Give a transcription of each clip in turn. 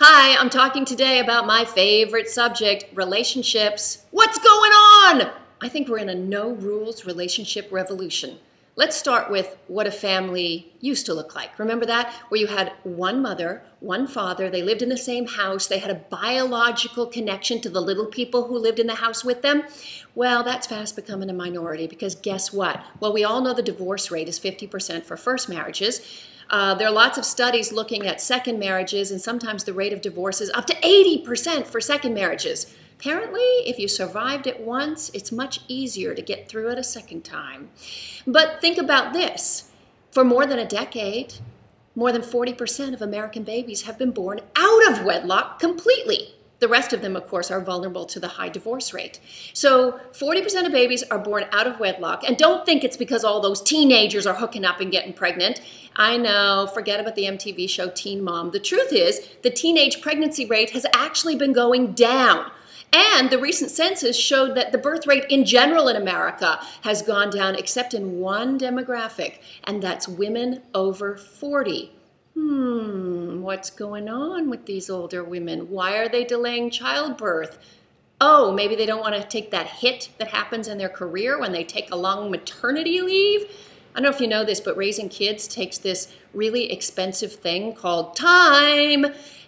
Hi, I'm talking today about my favorite subject, relationships. What's going on? I think we're in a no-rules relationship revolution. Let's start with what a family used to look like. Remember that? Where you had one mother, one father, they lived in the same house, they had a biological connection to the little people who lived in the house with them. Well, that's fast becoming a minority because guess what? Well, we all know the divorce rate is 50% for first marriages. There are lots of studies looking at second marriages, and sometimes the rate of divorce is up to 80% for second marriages. Apparently, if you survived it once, it's much easier to get through it a second time. But think about this. For more than a decade, more than 40% of American babies have been born out of wedlock completely. The rest of them, of course, are vulnerable to the high divorce rate. So 40% of babies are born out of wedlock. And don't think it's because all those teenagers are hooking up and getting pregnant. I know, forget about the MTV show Teen Mom. The truth is, the teenage pregnancy rate has actually been going down. And the recent census showed that the birth rate in general in America has gone down, except in one demographic, and that's women over 40. What's going on with these older women? Why are they delaying childbirth? Oh, maybe they don't want to take that hit that happens in their career when they take a long maternity leave. I don't know if you know this, but raising kids takes this really expensive thing called time.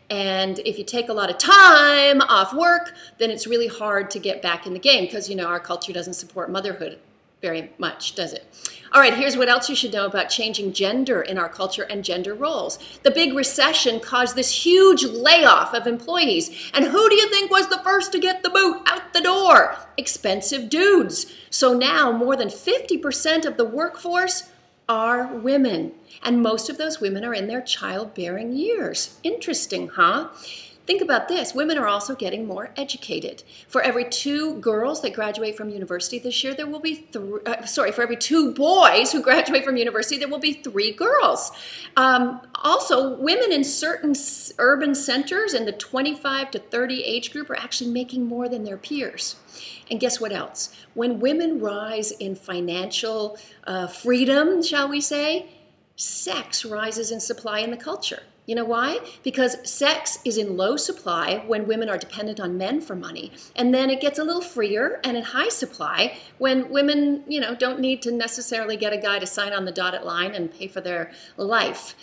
And if you take a lot of time off work, then it's really hard to get back in the game because, you know, our culture doesn't support motherhood very much, does it? All right, here's what else you should know about changing gender in our culture and gender roles. The big recession caused this huge layoff of employees. And who do you think was the first to get the boot out the door? Expensive dudes. So now more than 50% of the workforce are women. And most of those women are in their childbearing years. Interesting, huh? Think about this. Women are also getting more educated. For every 2 girls that graduate from university this year, there will be for every 2 boys who graduate from university, there will be 3 girls. Also, women in certain urban centers in the 25 to 30 age group are actually making more than their peers. And guess what else? When women rise in financial freedom, shall we say, sex rises in supply in the culture. You know why? Because sex is in low supply when women are dependent on men for money. And then it gets a little freer and in high supply when women, you know, don't need to necessarily get a guy to sign on the dotted line and pay for their life.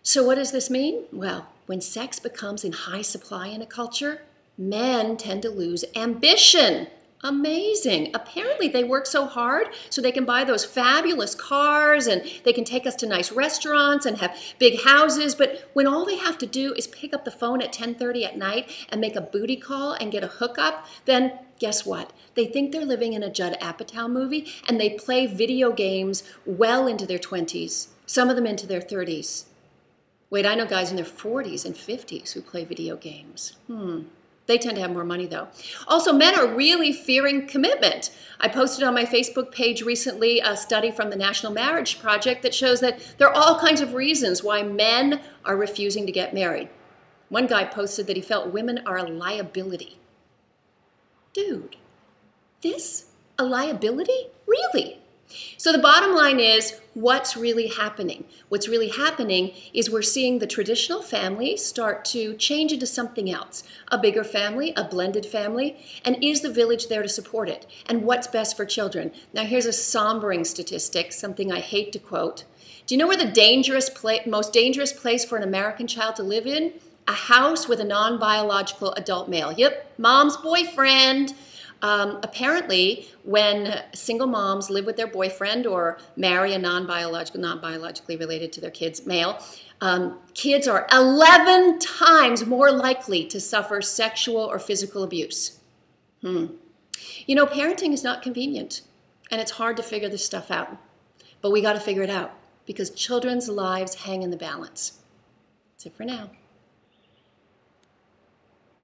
So what does this mean? Well, when sex becomes in high supply in a culture, men tend to lose ambition. Amazing. Apparently they work so hard so they can buy those fabulous cars and they can take us to nice restaurants and have big houses. But when all they have to do is pick up the phone at 10:30 at night and make a booty call and get a hookup, then guess what? They think they're living in a Judd Apatow movie and they play video games well into their 20s, some of them into their 30s. Wait, I know guys in their 40s and 50s who play video games. They tend to have more money, though. Also, men are really fearing commitment. I posted on my Facebook page recently a study from the National Marriage Project that shows that there are all kinds of reasons why men are refusing to get married. One guy posted that he felt women are a liability. Dude, this a liability? Really? So the bottom line is, what's really happening? What's really happening is we're seeing the traditional family start to change into something else. A bigger family, a blended family, and is the village there to support it? And what's best for children? Now here's a sombering statistic, something I hate to quote. Do you know where the most dangerous place for an American child to live in? A house with a non-biological adult male. Yep, mom's boyfriend. Apparently, when single moms live with their boyfriend or marry a not biologically related to their kids male, kids are 11 times more likely to suffer sexual or physical abuse. You know, parenting is not convenient, and it's hard to figure this stuff out. But we got to figure it out because children's lives hang in the balance. That's it for now.